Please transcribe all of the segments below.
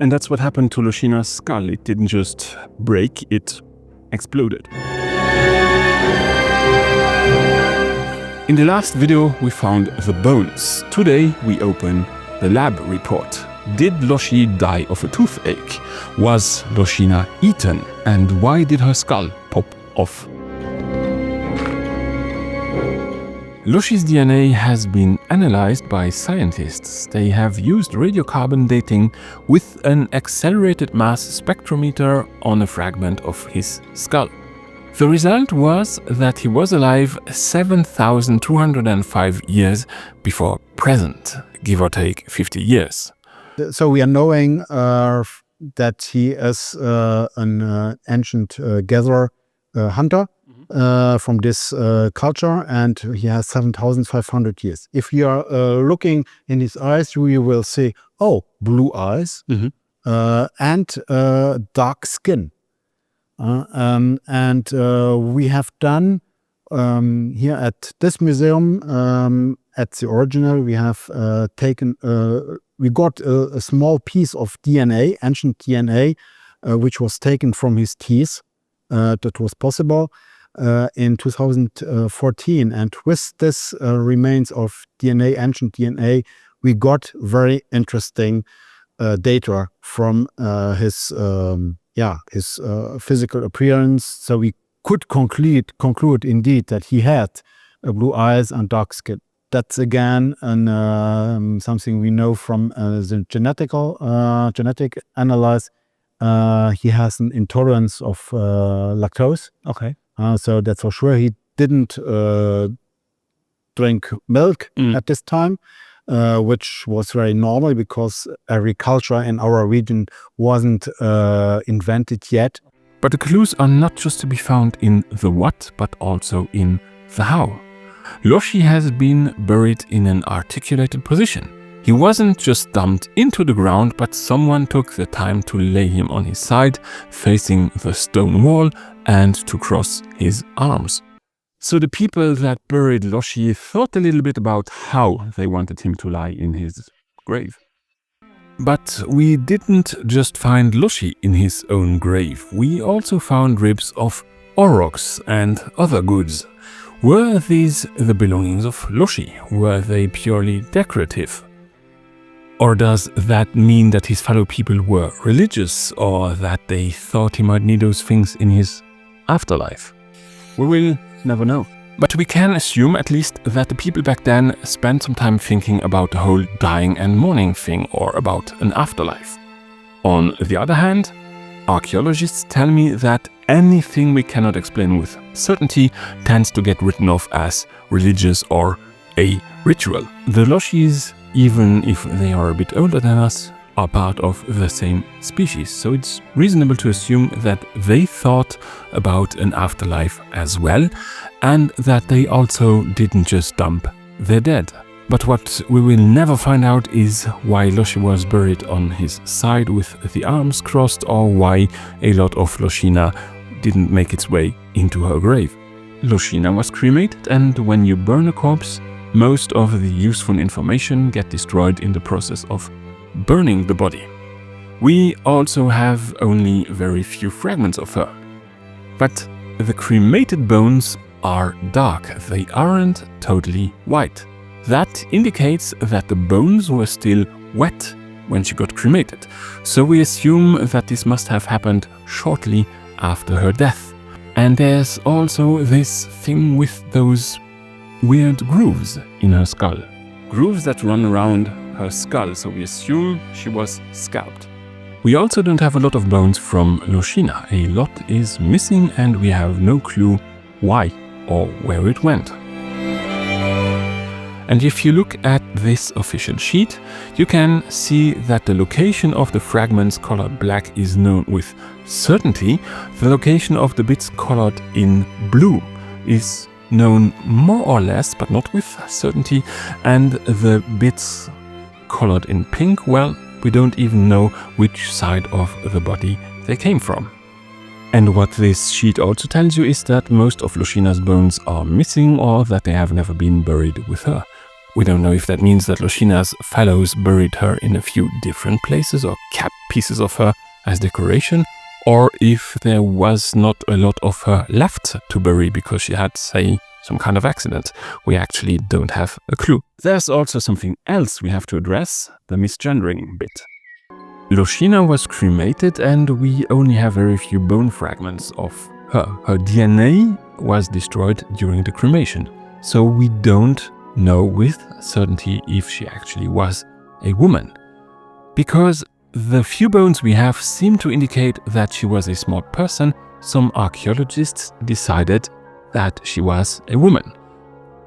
And that's what happened to Loschina's skull. It didn't just break, it exploded. In the last video, we found the bones. Today, we open the lab report. Did Loschi die of a toothache? Was Loschina eaten? And why did her skull pop off? Loschi's DNA has been analyzed by scientists. They have used radiocarbon dating with an accelerated mass spectrometer on a fragment of his skull. The result was that he was alive 7,205 years before present, give or take 50 years. So we are knowing that he is an ancient gatherer, hunter from this culture, and he has 7,500 years. If you are looking in his eyes, you will see, oh, blue eyes and dark skin. We have done here at this museum, at the original, we have we got a small piece of DNA, ancient DNA, which was taken from his teeth. That was possible in 2014. And with this remains of DNA, ancient DNA, we got very interesting data from his physical appearance. So we could conclude indeed that he had blue eyes and dark skin. That's again something we know from the genetic analysis. He has an intolerance of lactose. Okay. So that's for sure. He didn't drink milk at this time, which was very normal because agriculture in our region wasn't invented yet. But the clues are not just to be found in the what, but also in the how. Loschi has been buried in an articulated position. He wasn't just dumped into the ground, but someone took the time to lay him on his side, facing the stone wall, and to cross his arms. So the people that buried Loschi thought a little bit about how they wanted him to lie in his grave. But we didn't just find Loschi in his own grave. We also found ribs of aurochs and other goods. Were these the belongings of Loschi? Were they purely decorative? Or does that mean that his fellow people were religious, or that they thought he might need those things in his afterlife? We will never know. But we can assume at least that the people back then spent some time thinking about the whole dying and mourning thing, or about an afterlife. On the other hand, archaeologists tell me that anything we cannot explain with certainty tends to get written off as religious or a ritual. The Loschis, even if they are a bit older than us, are part of the same species, so it's reasonable to assume that they thought about an afterlife as well, and that they also didn't just dump their dead. But what we will never find out is why Loschi was buried on his side with the arms crossed, or why a lot of Loschina didn't make its way into her grave. Loschina was cremated, and when you burn a corpse, most of the useful information get destroyed in the process of burning the body. We also have only very few fragments of her. But the cremated bones are dark, they aren't totally white. That indicates that the bones were still wet when she got cremated, so we assume that this must have happened shortly after her death. And there's also this thing with those weird grooves in her skull. Grooves that run around her skull, so we assume she was scalped. We also don't have a lot of bones from Loschina. A lot is missing and we have no clue why or where it went. And if you look at this official sheet, you can see that the location of the fragments colored black is known with certainty. The location of the bits colored in blue is known more or less, but not with certainty. And the bits colored in pink, well, we don't even know which side of the body they came from. And what this sheet also tells you is that most of Loschina's bones are missing, or that they have never been buried with her. We don't know if that means that Loschina's fellows buried her in a few different places or kept pieces of her as decoration, or if there was not a lot of her left to bury because she had, say, some kind of accident. We actually don't have a clue. There's also something else we have to address, the misgendering bit. Loschina was cremated and we only have very few bone fragments of her. Her DNA was destroyed during the cremation, so we don't know with certainty if she actually was a woman. Because the few bones we have seem to indicate that she was a small person, some archaeologists decided that she was a woman.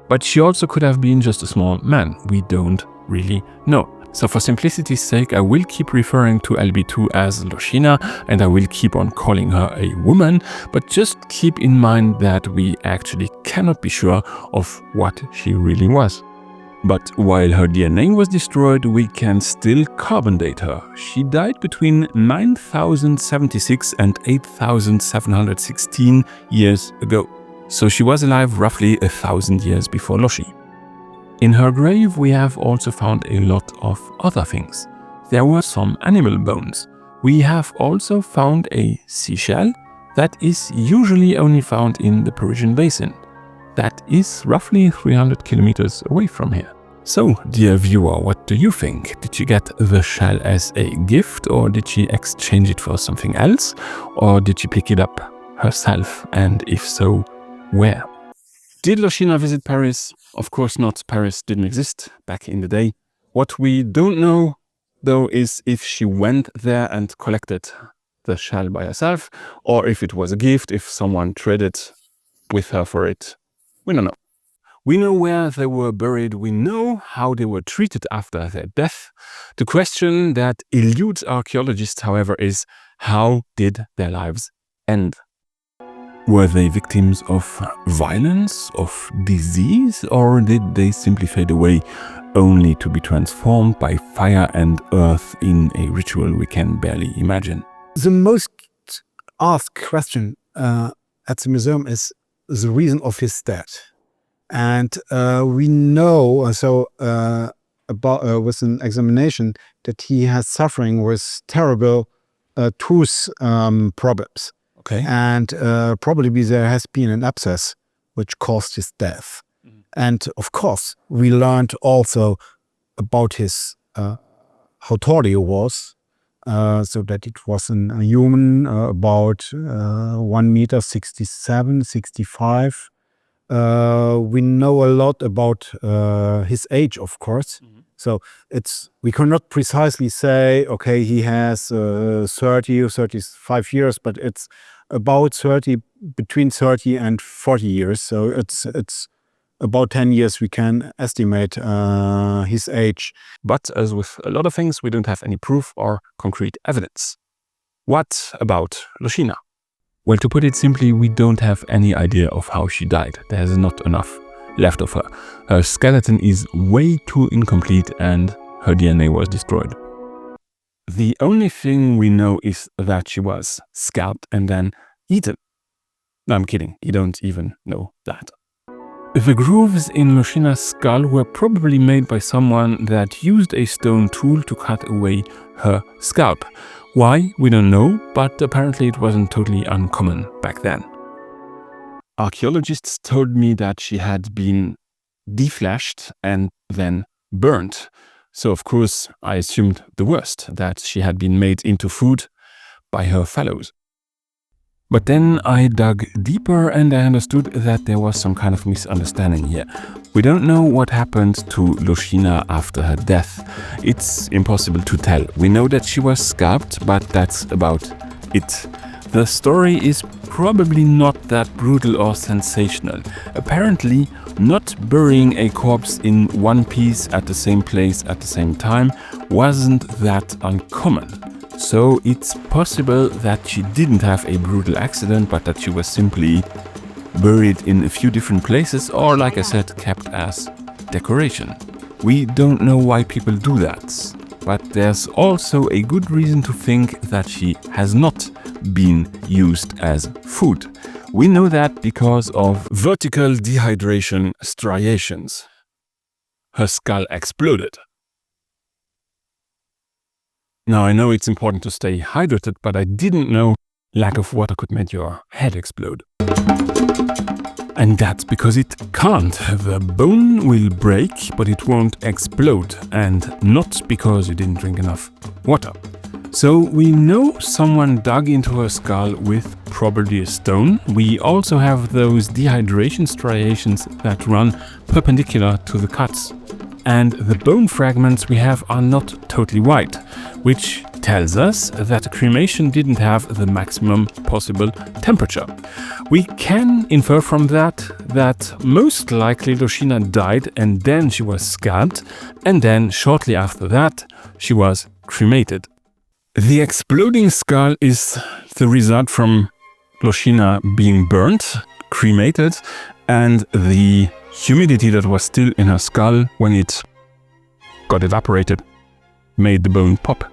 But she also could have been just a small man. We don't really know. So for simplicity's sake, I will keep referring to LB2 as Loschina, and I will keep on calling her a woman, but just keep in mind that we actually cannot be sure of what she really was. But while her DNA was destroyed, we can still carbon date her. She died between 9076 and 8716 years ago. So she was alive roughly 1,000 years before Loschi. In her grave, we have also found a lot of other things. There were some animal bones. We have also found a seashell that is usually only found in the Parisian Basin. That is roughly 300 kilometers away from here. So, dear viewer, what do you think? Did she get the shell as a gift, or did she exchange it for something else? Or did she pick it up herself? And if so, where? Did Loschina visit Paris? Of course not. Paris didn't exist back in the day. What we don't know, though, is if she went there and collected the shell by herself, or if it was a gift, if someone traded with her for it. We don't know. We know where they were buried. We know how they were treated after their death. The question that eludes archaeologists, however, is how did their lives end? Were they victims of violence, of disease, or did they simply fade away only to be transformed by fire and earth in a ritual we can barely imagine? The most asked question at the museum is the reason of his death. And we know about with an examination that he has suffering with terrible tooth problems. Okay. And probably there has been an abscess which caused his death. Mm-hmm. And of course, we learned also about his how tall he was, so that it was a human about 1 meter 67, 65. We know a lot about his age, of course. Mm-hmm. So we cannot precisely say, okay, he has 30 or 35 years, but it's about 30, between 30 and 40 years. So it's about 10 years we can estimate his age. But as with a lot of things, we don't have any proof or concrete evidence. What about Loschina? Well, to put it simply, we don't have any idea of how she died. There's not enough left of her. Her skeleton is way too incomplete and her DNA was destroyed. The only thing we know is that she was scalped and then eaten. No, I'm kidding. You don't even know that. The grooves in Loschina's skull were probably made by someone that used a stone tool to cut away her scalp. Why? We don't know, but apparently it wasn't totally uncommon back then. Archaeologists told me that she had been defleshed and then burnt. So of course I assumed the worst, that she had been made into food by her fellows. But then I dug deeper and I understood that there was some kind of misunderstanding here. We don't know what happened to Loschina after her death. It's impossible to tell. We know that she was scalped, but that's about it. The story is probably not that brutal or sensational. Apparently, not burying a corpse in one piece at the same place at the same time wasn't that uncommon. So it's possible that she didn't have a brutal accident, but that she was simply buried in a few different places, or, like I said, kept as decoration. We don't know why people do that, but there's also a good reason to think that she has not been used as food. We know that because of vertical dehydration striations. her skull exploded. Now, I know it's important to stay hydrated, but I didn't know lack of water could make your head explode. And that's because it can't. The bone will break, but it won't explode, and not because you didn't drink enough water. So we know someone dug into her skull with probably a stone. We also have those dehydration striations that run perpendicular to the cuts. And the bone fragments we have are not totally white, which tells us that cremation didn't have the maximum possible temperature. We can infer from that most likely Loschina died and then she was scalped, and then shortly after that she was cremated. The exploding skull is the result from Loschina being burnt, cremated, and the humidity that was still in her skull when it got evaporated made the bone pop.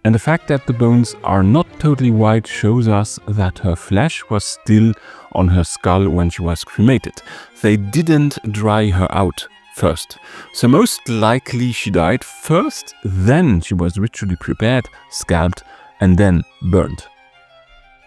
And the fact that the bones are not totally white shows us that her flesh was still on her skull when she was cremated. They didn't dry her out first. So most likely she died first, then she was ritually prepared, scalped, and then burnt.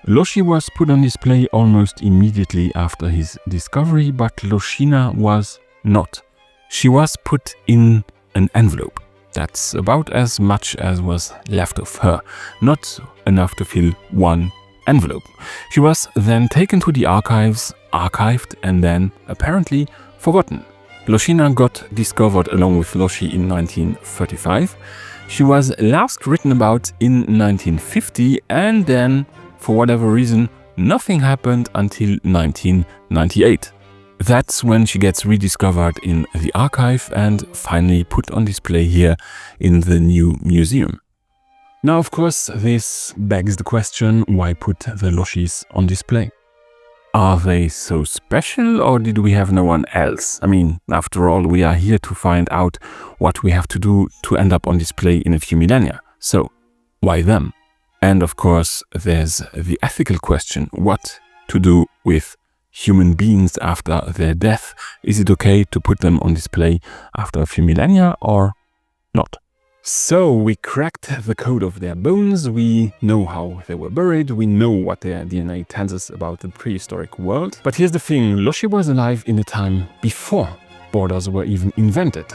Loschi was put on display almost immediately after his discovery, but Loschina was not. She was put in an envelope. That's about as much as was left of her, not enough to fill one envelope. She was then taken to the archives, archived, and then apparently forgotten. Loschina got discovered along with Loschi in 1935. She was last written about in 1950, and then, for whatever reason, nothing happened until 1998. That's when she gets rediscovered in the archive and finally put on display here in the new museum. Now, of course, this begs the question, why put the Loschies on display? Are they so special, or did we have no one else? I mean, after all, we are here to find out what we have to do to end up on display in a few millennia. So, why them? And of course, there's the ethical question, what to do with human beings after their death. Is it okay to put them on display after a few millennia or not? So we cracked the code of their bones, we know how they were buried, we know what their DNA tells us about the prehistoric world. But here's the thing, Loschi was alive in a time before borders were even invented.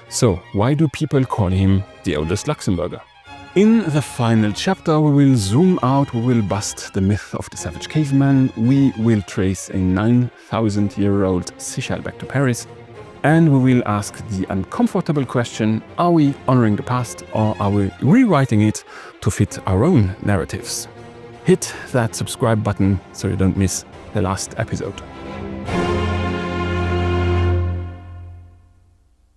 So why do people call him the oldest Luxembourger? In the final chapter, we will zoom out, we will bust the myth of the savage caveman, we will trace a 9,000-year-old seashell back to Paris, and we will ask the uncomfortable question, are we honoring the past or are we rewriting it to fit our own narratives? Hit that subscribe button so you don't miss the last episode.